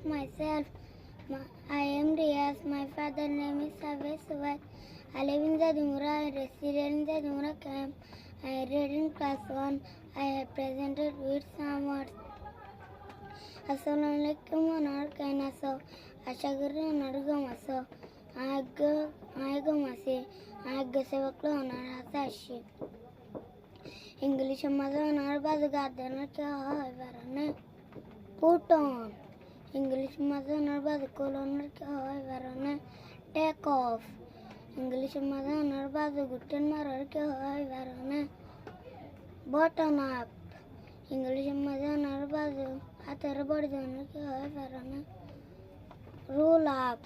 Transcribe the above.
myself. I am Riaz. My father name is Saved Suwad. I live in the Dumra resident in the Dumra camp. I read in class 1. I have presented with some words. Assalamualaikum warahmatullahi Ashagari Nargamaso. Agamasi. Agasavaklo Narasashi. English mother Narbad Gardener Kahavarane. Put on. English mother Narbad Coloner Kahavarane. Take off. English mother Narbad Guten Marar Kahavarane. Button up. English mother Narbad Atarbad Kahavarane. Roll up.